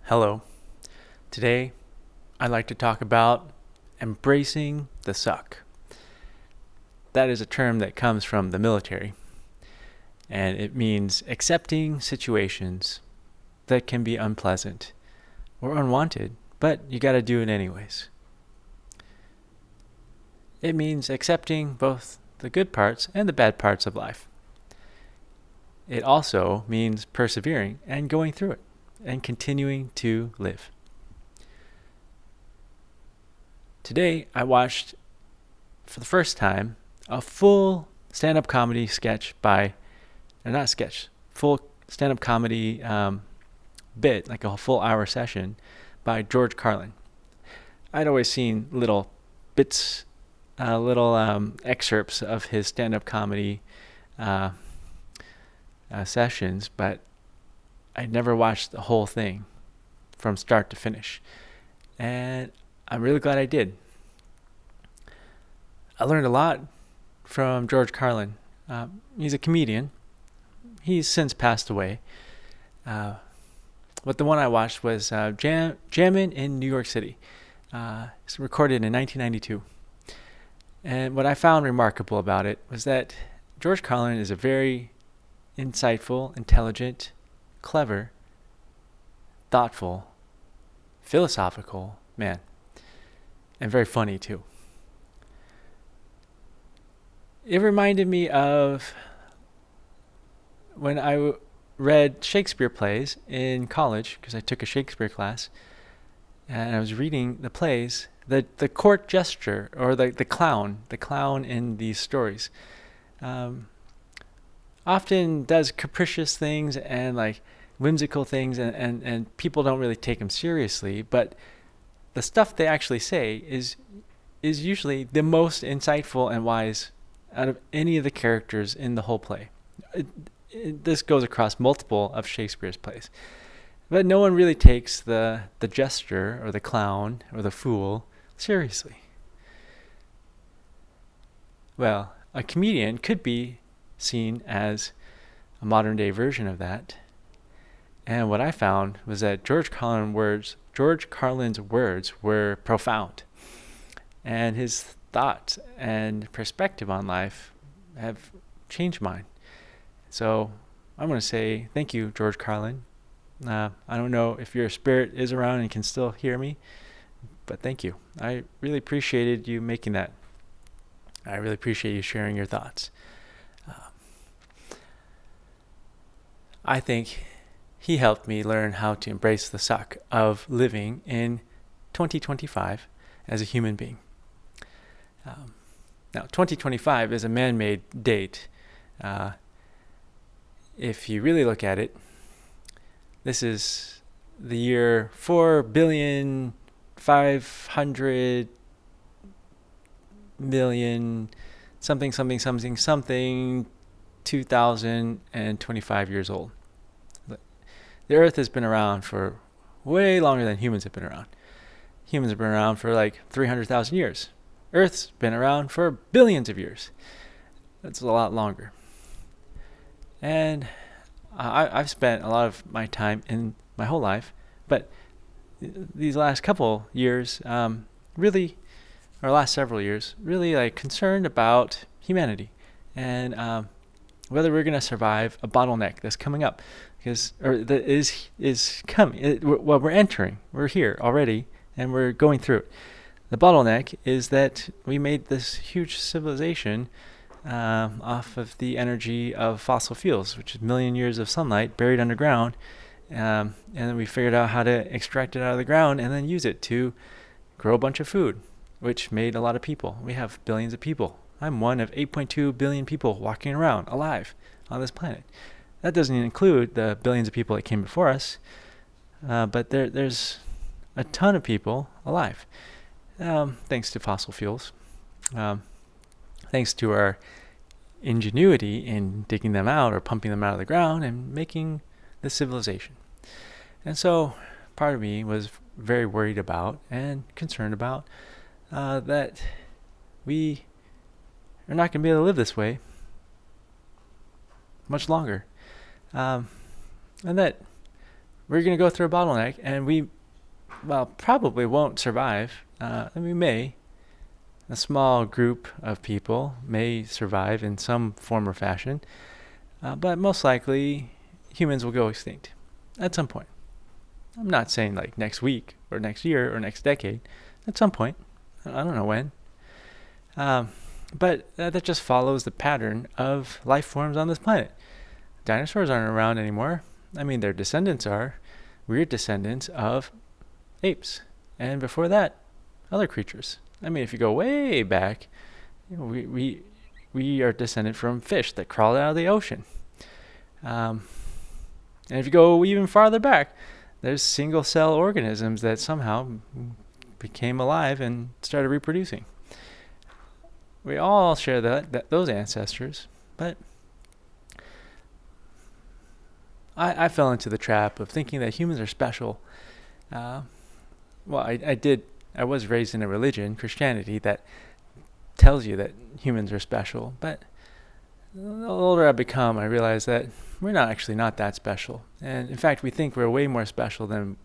Hello. Today, I'd like to talk about embracing the suck. That is a term that comes from the military, and it means accepting situations that can be unpleasant or unwanted, but you gotta do it anyways. It means accepting both the good parts and the bad parts of life. It also means persevering and going through it and continuing to live. Today, I watched, for the first time, a full stand-up comedy sketch full stand-up comedy bit, like a full hour session by George Carlin. I'd always seen little bits, little excerpts of his stand-up comedy sessions, but I'd never watched the whole thing from start to finish. And I'm really glad I did. I learned a lot from George Carlin. He's a comedian. He's since passed away. But the one I watched was Jammin' in New York City. It's recorded in 1992. And what I found remarkable about it was that George Carlin is a very insightful, intelligent, clever, thoughtful, philosophical man. And very funny too. It reminded me of when I read Shakespeare plays in college, because I took a Shakespeare class, and I was reading the plays. The court jester, or the clown in these stories, often does capricious things and like whimsical things, and people don't really take him seriously, but the stuff they actually say is usually the most insightful and wise out of any of the characters in the whole play. This goes across multiple of Shakespeare's plays. But no one really takes the jester or the clown or the fool seriously. Well, a comedian could be seen as a modern day version of that. And what I found was that George Carlin's words were profound. And his thoughts and perspective on life have changed mine. So I'm going to say thank you, George Carlin. I don't know if your spirit is around and can still hear me, but thank you. I really appreciated you making that. I really appreciate you sharing your thoughts. I think he helped me learn how to embrace the suck of living in 2025 as a human being. Now, 2025 is a man-made date. If you really look at it, this is the year 4,500,000,000 something 2025 years old. The Earth has been around for way longer than humans have been around. Humans have been around for like 300,000 years. Earth's been around for billions of years. That's a lot longer. And I've spent a lot of my time in my whole life, but these last couple years, last several years, really like concerned about humanity and whether we're going to survive a bottleneck that's coming up, that is coming. We're entering. We're here already, and we're going through it. The bottleneck is that we made this huge civilization off of the energy of fossil fuels, which is a million years of sunlight buried underground, and then we figured out how to extract it out of the ground and then use it to grow a bunch of food, which made a lot of people. We have billions of people. I'm one of 8.2 billion people walking around alive on this planet. That doesn't include the billions of people that came before us, but there's a ton of people alive, thanks to fossil fuels. Thanks to our ingenuity in digging them out or pumping them out of the ground and making this civilization. And so part of me was very worried about and concerned about that we are not going to be able to live this way much longer. And that we're going to go through a bottleneck, and we, probably won't survive. And we may. A small group of people may survive in some form or fashion, but most likely humans will go extinct at some point. I'm not saying like next week or next year or next decade. At some point. I don't know when. But that just follows the pattern of life forms on this planet. Dinosaurs aren't around anymore. I mean, their descendants are. We're descendants of apes. And before that, other creatures. I mean, if you go way back, we are descended from fish that crawled out of the ocean. And if you go even farther back, there's single-cell organisms that somehow became alive and started reproducing. We all share those ancestors, but I fell into the trap of thinking that humans are special. I was raised in a religion, Christianity, that tells you that humans are special, but the older I become, I realize that we're not that special. And in fact, we think we're way more special than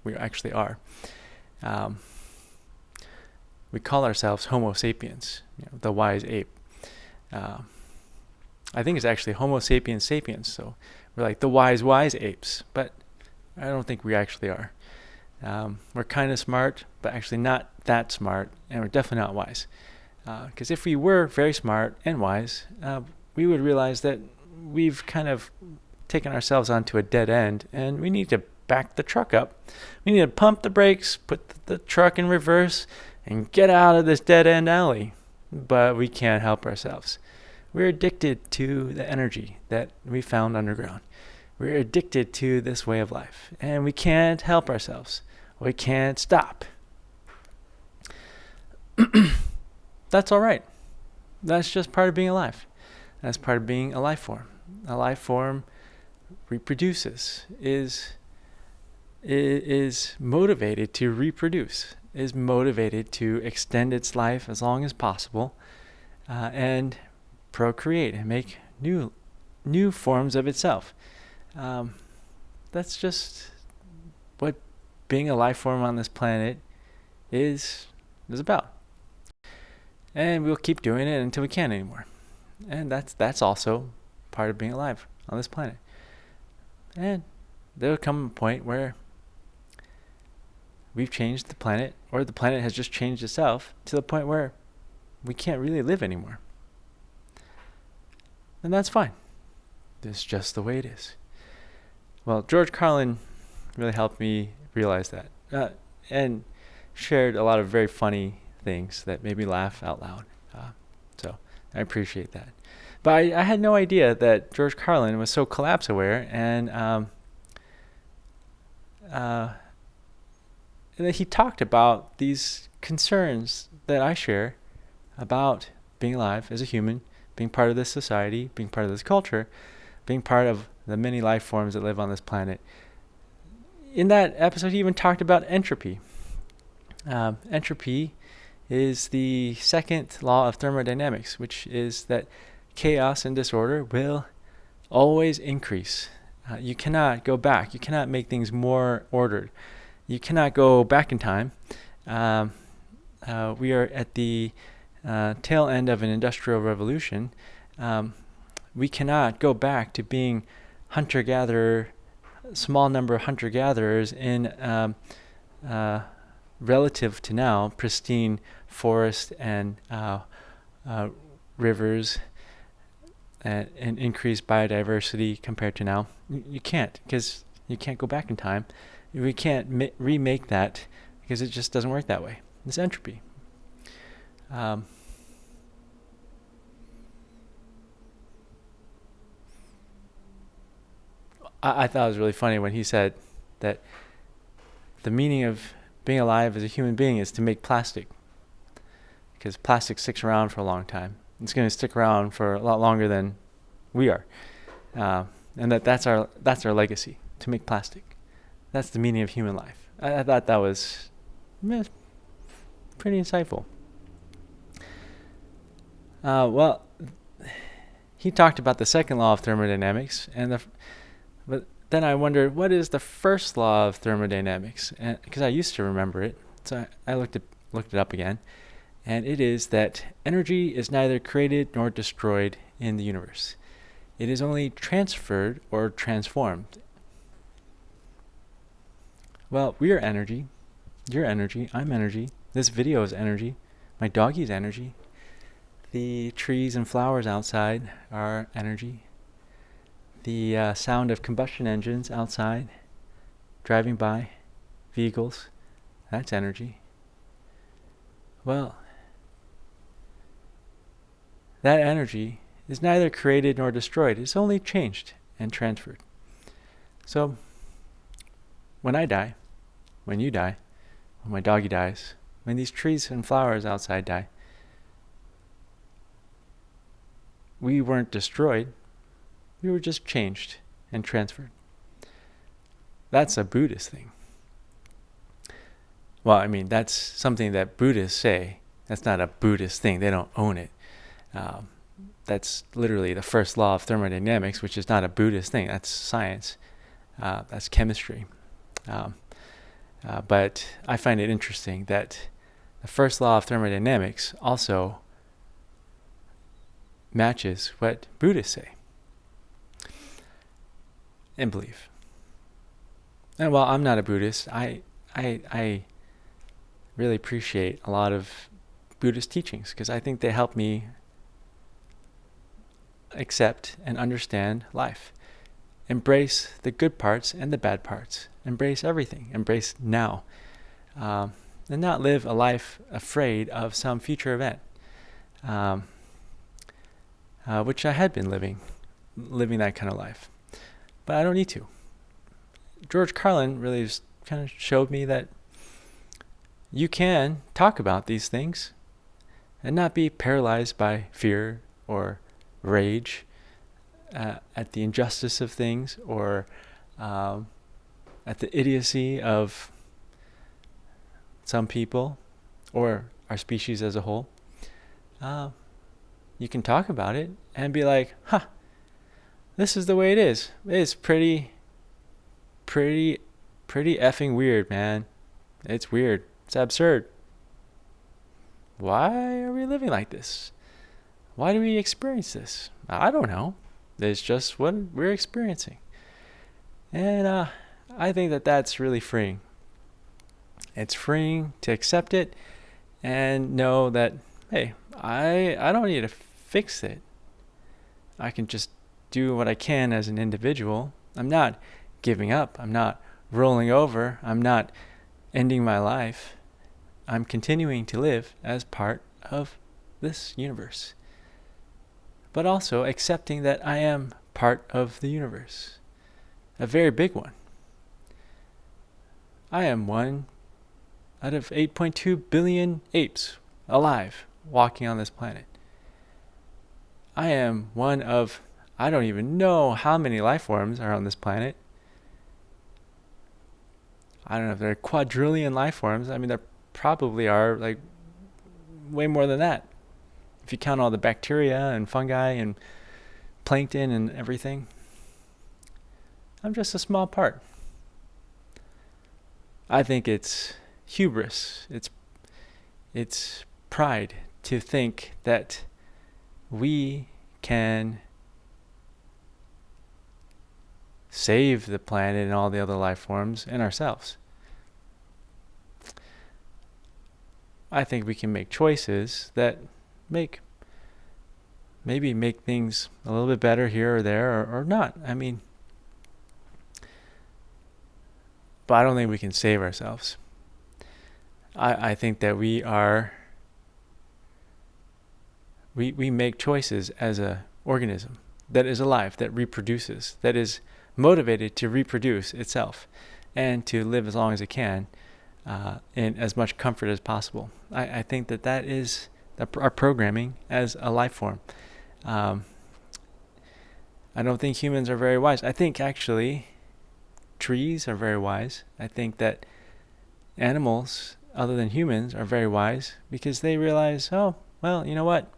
we actually are. We call ourselves Homo sapiens, the wise ape. I think it's actually Homo sapiens sapiens, so we're like the wise apes, but I don't think we actually are. We're kind of smart, but actually not that smart, and we're definitely not wise. Because if we were very smart and wise, we would realize that we've kind of taken ourselves onto a dead end, and we need to back the truck up. We need to pump the brakes, put the truck in reverse, and get out of this dead-end alley. But we can't help ourselves. We're addicted to the energy that we found underground. We're addicted to this way of life, and we can't help ourselves. We can't stop. That's all right. That's just part of being alive. That's part of being a life form. A life form reproduces, is motivated to reproduce, is motivated to extend its life as long as possible, and procreate and make new forms of itself. That's just what being a life form on this planet is about. And we'll keep doing it until we can't anymore. And that's also part of being alive on this planet. And there'll come a point where we've changed the planet, or the planet has just changed itself to the point where we can't really live anymore. And that's fine. It's just the way it is. Well, George Carlin really helped me realize that, and shared a lot of very funny things that made me laugh out loud. So I appreciate that. But I had no idea that George Carlin was so collapse aware, and that he talked about these concerns that I share about being alive as a human, being part of this society, being part of this culture, being part of the many life forms that live on this planet. In that episode, he even talked about entropy. Entropy is the second law of thermodynamics, which is that chaos and disorder will always increase. You cannot go back. You cannot make things more ordered. You cannot go back in time. We are at the tail end of an industrial revolution. We cannot go back to being hunter-gatherer, small number of hunter-gatherers in relative to now pristine forest and rivers and increased biodiversity compared to now. You can't, because you can't go back in time. We can't remake that because it just doesn't work that way. It's entropy. I thought it was really funny when he said that the meaning of being alive as a human being is to make plastic, because plastic sticks around for a long time. It's going to stick around for a lot longer than we are, and that's our legacy, to make plastic. That's the meaning of human life. I thought that was pretty insightful. Well, he talked about the second law of thermodynamics, and the then I wondered, what is the first law of thermodynamics? Because I used to remember it, so I looked it up again, and it is that energy is neither created nor destroyed in the universe. It is only transferred or transformed. Well, we are energy. You're energy. I'm energy. This video is energy. My doggy's energy. The trees and flowers outside are energy. The sound of combustion engines outside, driving by, vehicles, that's energy. Well, that energy is neither created nor destroyed. It's only changed and transferred. So, when I die, when you die, when my doggy dies, when these trees and flowers outside die, we weren't destroyed. We were just changed and transferred. That's a Buddhist thing. Well, I mean, that's something that Buddhists say. That's not a Buddhist thing. They don't own it. That's literally the first law of thermodynamics, which is not a Buddhist thing. That's science. That's chemistry. But I find it interesting that the first law of thermodynamics also matches what Buddhists say and believe. And while I'm not a Buddhist, I really appreciate a lot of Buddhist teachings because I think they help me accept and understand life. Embrace the good parts and the bad parts. Embrace everything. Embrace now. And not live a life afraid of some future event. Which I had been living that kind of life. But I don't need to. George Carlin really just kind of showed me that you can talk about these things and not be paralyzed by fear or rage at the injustice of things or at the idiocy of some people or our species as a whole. You can talk about it and be like, this is the way it is. It's pretty effing weird, man. It's weird. It's absurd. Why are we living like this? Why do we experience this? I don't know. It's just what we're experiencing. And I think that that's really freeing. It's freeing to accept it and know that, hey, I don't need to fix it. I can just do what I can as an individual. I'm not giving up. I'm not rolling over. I'm not ending my life. I'm continuing to live as part of this universe. But also accepting that I am part of the universe. A very big one. I am one out of 8.2 billion apes alive walking on this planet. I am one of, I don't even know how many life forms are on this planet. I don't know if there are quadrillion life forms. I mean, there probably are like way more than that. If you count all the bacteria and fungi and plankton and everything. I'm just a small part. I think it's hubris. It's pride to think that we can save the planet and all the other life forms and ourselves. I think we can make choices that maybe make things a little bit better here or there or not. I mean, but I don't think we can save ourselves. I think that we make choices as an organism that is alive, that reproduces, that is motivated to reproduce itself and to live as long as it can in as much comfort as possible. I think that is our programming as a life form. I don't think humans are very wise. I think actually trees are very wise. I think that animals other than humans are very wise because they realize, oh, well, you know what?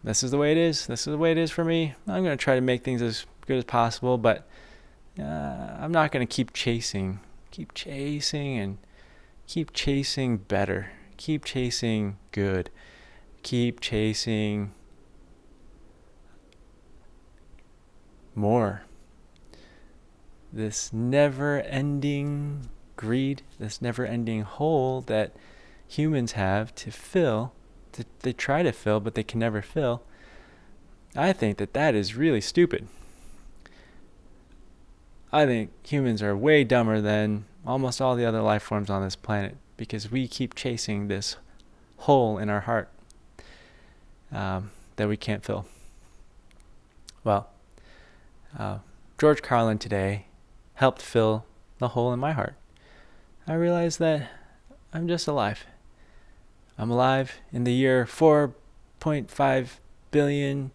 This is the way it is. This is the way it is for me. I'm going to try to make things as good as possible, but I'm not going to keep chasing and keep chasing better, keep chasing good, keep chasing more. This never-ending greed, this never-ending hole that humans have to fill, they try to fill, but they can never fill. I think that is really stupid. I think humans are way dumber than almost all the other life forms on this planet because we keep chasing this hole in our heart that we can't fill. Well, George Carlin today helped fill the hole in my heart. I realized that I'm just alive. I'm alive in the year 4.5 billion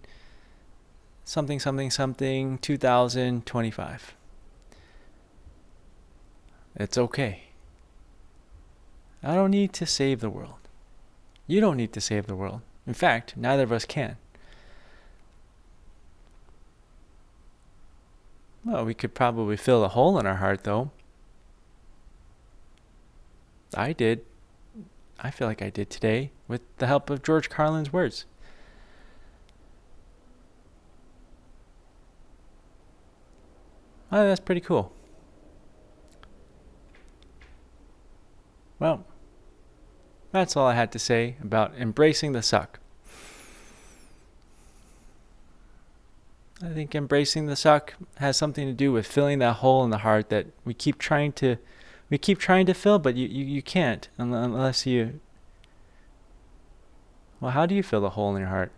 something 2025. It's okay. I don't need to save the world. You don't need to save the world. In fact, neither of us can. Well, we could probably fill a hole in our heart, though. I did. I feel like I did today with the help of George Carlin's words. Oh, that's pretty cool. Well, that's all I had to say about embracing the suck. I think embracing the suck has something to do with filling that hole in the heart that we keep trying to fill, but you can't unless you. Well, how do you fill the hole in your heart?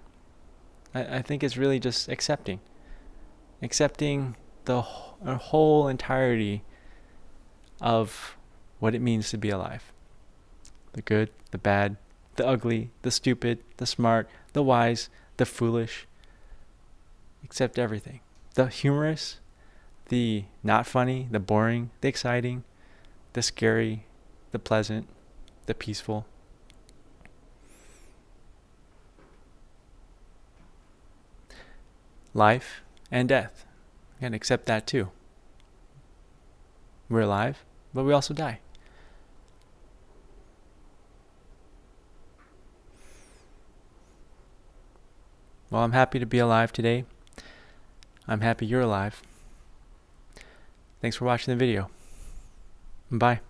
I think it's really just accepting the whole entirety of what it means to be alive. The good, the bad, the ugly, the stupid, the smart, the wise, the foolish. Accept everything. The humorous, the not funny, the boring, the exciting, the scary, the pleasant, the peaceful. Life and death. And accept that too. We're alive, but we also die. Well, I'm happy to be alive today. I'm happy you're alive. Thanks for watching the video. Bye.